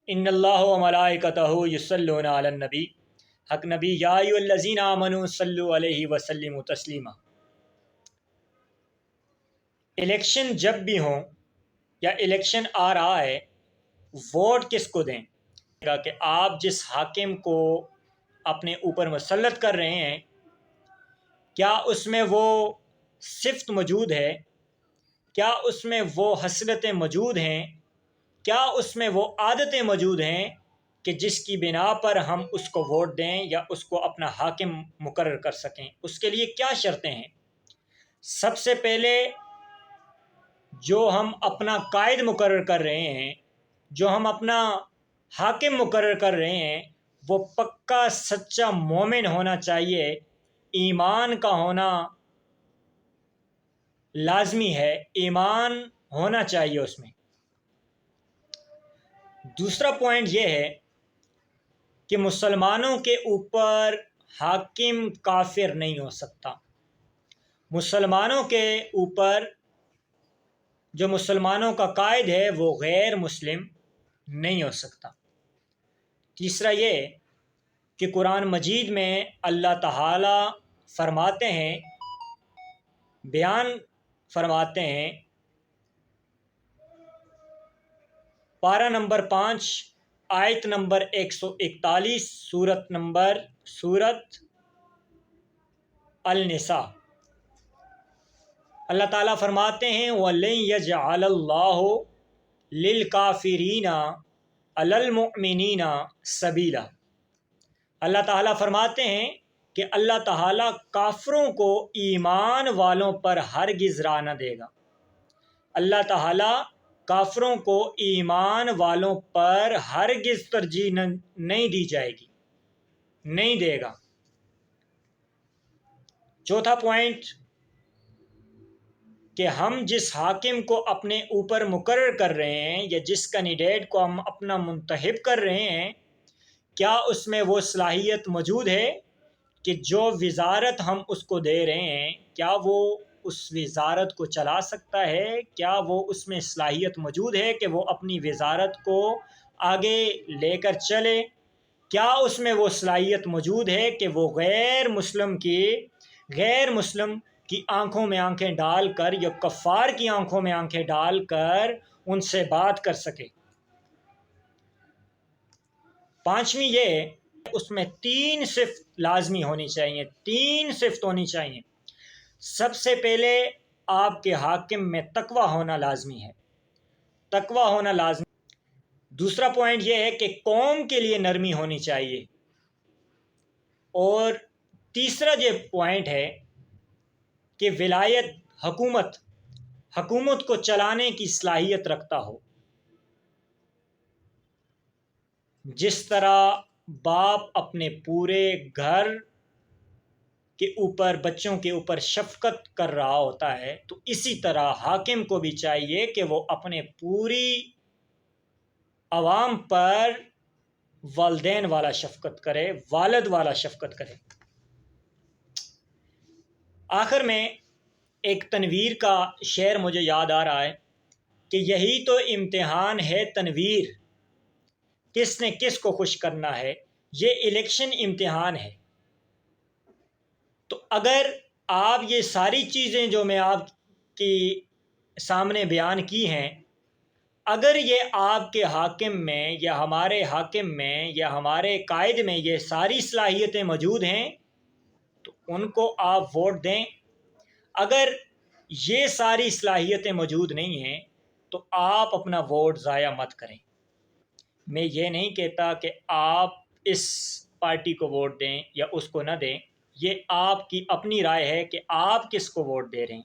ان اللہ و ملائکتہ یصلون علی النبی، حق نبی یا ایھا الذین آمنوا صلوا علیہ وسلموا تسلیما۔ الیکشن جب بھی ہوں یا الیکشن آ رہا ہے، ووٹ کس کو دیں؟ کہ آپ جس حاکم کو اپنے اوپر مسلط کر رہے ہیں، کیا اس میں وہ صفت موجود ہے؟ کیا اس میں وہ خصلتیں موجود ہیں؟ کیا اس میں وہ عادتیں موجود ہیں کہ جس کی بنا پر ہم اس کو ووٹ دیں یا اس کو اپنا حاکم مقرر کر سکیں؟ اس کے لیے کیا شرطیں ہیں؟ سب سے پہلے جو ہم اپنا قائد مقرر کر رہے ہیں، جو ہم اپنا حاکم مقرر کر رہے ہیں، وہ پکا سچا مومن ہونا چاہیے، ایمان کا ہونا لازمی ہے، ایمان ہونا چاہیے اس میں۔ دوسرا پوائنٹ یہ ہے کہ مسلمانوں کے اوپر حاکم کافر نہیں ہو سکتا۔ مسلمانوں کے اوپر جو مسلمانوں کا قائد ہے وہ غیر مسلم نہیں ہو سکتا۔ تیسرا یہ کہ قرآن مجید میں اللہ تعالی فرماتے ہیں، بیان فرماتے ہیں، پارہ نمبر 5 آیت نمبر 141 سورت النساء، اللہ تعالیٰ فرماتے ہیں وَلَن يَجْعَلَ اللَّهُ لِلْكَافِرِينَ عَلَى الْمُؤْمِنِينَ سَبِيلًا۔ اللہ تعالیٰ فرماتے ہیں کہ اللہ تعالیٰ کافروں کو ایمان والوں پر ہرگز راہ نہ دے گا۔ اللہ تعالیٰ کافروں کو ایمان والوں پر ہرگز ترجیح نہیں دی جائے گی، نہیں دے گا۔ چوتھا پوائنٹ کہ ہم جس حاکم کو اپنے اوپر مقرر کر رہے ہیں یا جس کینڈیڈیٹ کو ہم اپنا منتخب کر رہے ہیں، کیا اس میں وہ صلاحیت موجود ہے کہ جو وزارت ہم اس کو دے رہے ہیں، کیا وہ اس وزارت کو چلا سکتا ہے؟ کیا وہ اس میں صلاحیت موجود ہے کہ وہ اپنی وزارت کو آگے لے کر چلے؟ کیا اس میں وہ صلاحیت موجود ہے کہ وہ غیر مسلم کی آنکھوں میں آنکھیں ڈال کر یا کفار کی آنکھوں میں آنکھیں ڈال کر ان سے بات کر سکے؟ پانچویں یہ اس میں 3 صفت لازمی ہونی چاہیے، 3 صفت ہونی چاہیے۔ سب سے پہلے آپ کے حاکم میں تقوی ہونا لازمی ہے، تقوی ہونا لازمی۔ دوسرا پوائنٹ یہ ہے کہ قوم کے لیے نرمی ہونی چاہیے، اور تیسرا یہ پوائنٹ ہے کہ ولایت حکومت کو چلانے کی صلاحیت رکھتا ہو۔ جس طرح باپ اپنے پورے گھر کے اوپر، بچوں کے اوپر شفقت کر رہا ہوتا ہے، تو اسی طرح حاکم کو بھی چاہیے کہ وہ اپنے پوری عوام پر والدین والا شفقت کرے، والد والا شفقت کرے۔ آخر میں ایک تنویر کا شعر مجھے یاد آ رہا ہے کہ یہی تو امتحان ہے تنویر، کس نے کس کو خوش کرنا ہے، یہ الیکشن امتحان ہے۔ تو اگر آپ یہ ساری چیزیں جو میں آپ کی سامنے بیان کی ہیں، اگر یہ آپ کے حاکم میں یا ہمارے حاکم میں یا ہمارے قائد میں یہ ساری صلاحیتیں موجود ہیں تو ان کو آپ ووٹ دیں۔ اگر یہ ساری صلاحیتیں موجود نہیں ہیں تو آپ اپنا ووٹ ضائع مت کریں۔ میں یہ نہیں کہتا کہ آپ اس پارٹی کو ووٹ دیں یا اس کو نہ دیں، یہ آپ کی اپنی رائے ہے کہ آپ کس کو ووٹ دے رہے ہیں۔